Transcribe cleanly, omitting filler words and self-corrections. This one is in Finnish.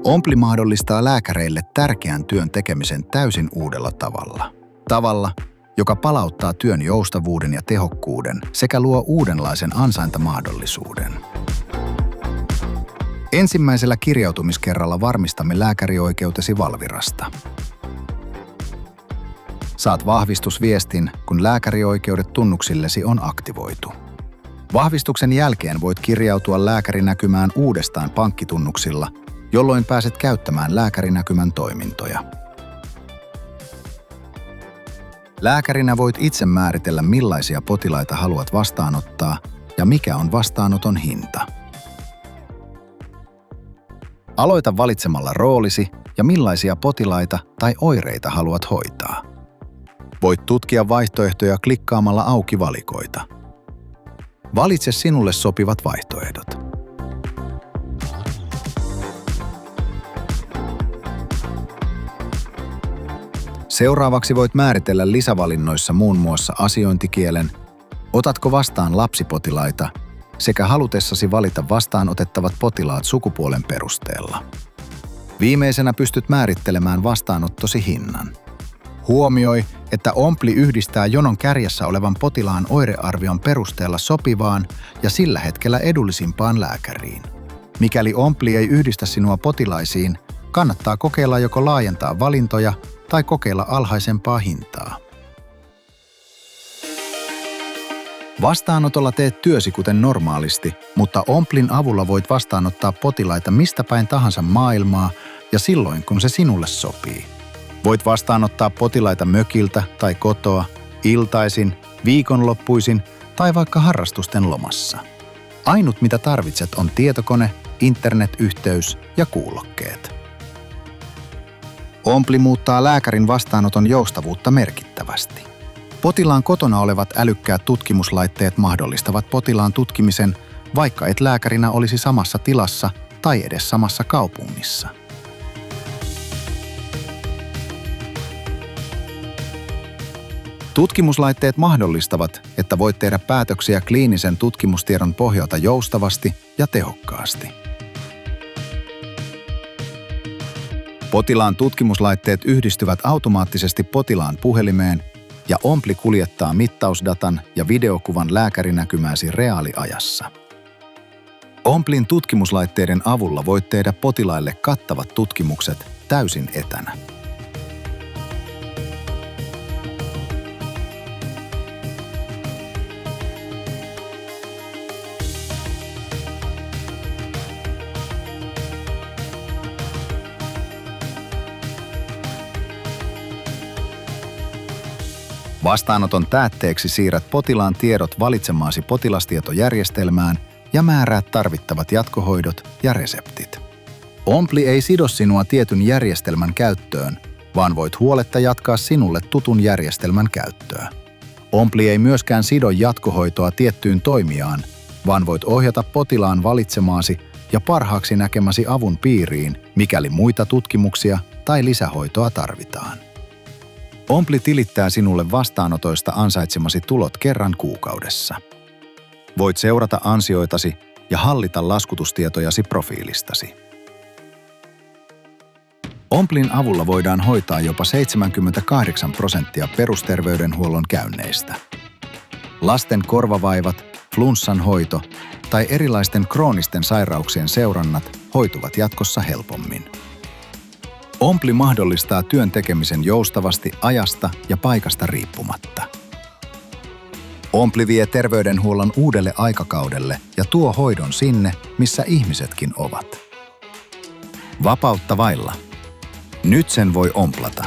Ompli mahdollistaa lääkäreille tärkeän työn tekemisen täysin uudella tavalla. Tavalla, joka palauttaa työn joustavuuden ja tehokkuuden sekä luo uudenlaisen ansaintamahdollisuuden. Ensimmäisellä kirjautumiskerralla varmistamme lääkärioikeutesi Valvirasta. Saat vahvistusviestin, kun lääkärioikeudet tunnuksillesi on aktivoitu. Vahvistuksen jälkeen voit kirjautua lääkärinäkymään uudestaan pankkitunnuksilla, jolloin pääset käyttämään lääkärinäkymän toimintoja. Lääkärinä voit itse määritellä, millaisia potilaita haluat vastaanottaa ja mikä on vastaanoton hinta. Aloita valitsemalla roolisi ja millaisia potilaita tai oireita haluat hoitaa. Voit tutkia vaihtoehtoja klikkaamalla auki valikoita. Valitse sinulle sopivat vaihtoehdot. Seuraavaksi voit määritellä lisävalinnoissa muun muassa asiointikielen, otatko vastaan lapsipotilaita sekä halutessasi valita vastaanotettavat potilaat sukupuolen perusteella. Viimeisenä pystyt määrittelemään vastaanottosi hinnan. Huomioi, että Ompli yhdistää jonon kärjessä olevan potilaan oirearvion perusteella sopivaan ja sillä hetkellä edullisimpaan lääkäriin. Mikäli Ompli ei yhdistä sinua potilaisiin, kannattaa kokeilla joko laajentaa valintoja tai kokeilla alhaisempaa hintaa. Vastaanotolla teet työsi kuten normaalisti, mutta Omplin avulla voit vastaanottaa potilaita mistä päin tahansa maailmaa ja silloin, kun se sinulle sopii. Voit vastaanottaa potilaita mökiltä tai kotoa, iltaisin, viikonloppuisin tai vaikka harrastusten lomassa. Ainut mitä tarvitset on tietokone, internetyhteys ja kuulokkeet. Ompli muuttaa lääkärin vastaanoton joustavuutta merkittävästi. Potilaan kotona olevat älykkäät tutkimuslaitteet mahdollistavat potilaan tutkimisen, vaikka et lääkärinä olisi samassa tilassa tai edes samassa kaupungissa. Tutkimuslaitteet mahdollistavat, että voit tehdä päätöksiä kliinisen tutkimustiedon pohjalta joustavasti ja tehokkaasti. Potilaan tutkimuslaitteet yhdistyvät automaattisesti potilaan puhelimeen ja Ompli kuljettaa mittausdatan ja videokuvan lääkärinäkymääsi reaaliajassa. Omplin tutkimuslaitteiden avulla voit tehdä potilaille kattavat tutkimukset täysin etänä. Vastaanoton päätteeksi siirrät potilaan tiedot valitsemaasi potilastietojärjestelmään ja määräät tarvittavat jatkohoidot ja reseptit. Ompli ei sido sinua tietyn järjestelmän käyttöön, vaan voit huoletta jatkaa sinulle tutun järjestelmän käyttöä. Ompli ei myöskään sido jatkohoitoa tiettyyn toimijaan, vaan voit ohjata potilaan valitsemaasi ja parhaaksi näkemäsi avun piiriin, mikäli muita tutkimuksia tai lisähoitoa tarvitaan. Ompli tilittää sinulle vastaanotoista ansaitsemasi tulot kerran kuukaudessa. Voit seurata ansioitasi ja hallita laskutustietojasi profiilistasi. Omplin avulla voidaan hoitaa jopa 78% perusterveydenhuollon käynneistä. Lasten korvavaivat, flunssan hoito tai erilaisten kroonisten sairauksien seurannat hoituvat jatkossa helpommin. Ompli mahdollistaa työn tekemisen joustavasti ajasta ja paikasta riippumatta. Ompli vie terveydenhuollon uudelle aikakaudelle ja tuo hoidon sinne, missä ihmisetkin ovat. Vapautta vailla. Nyt sen voi omplata.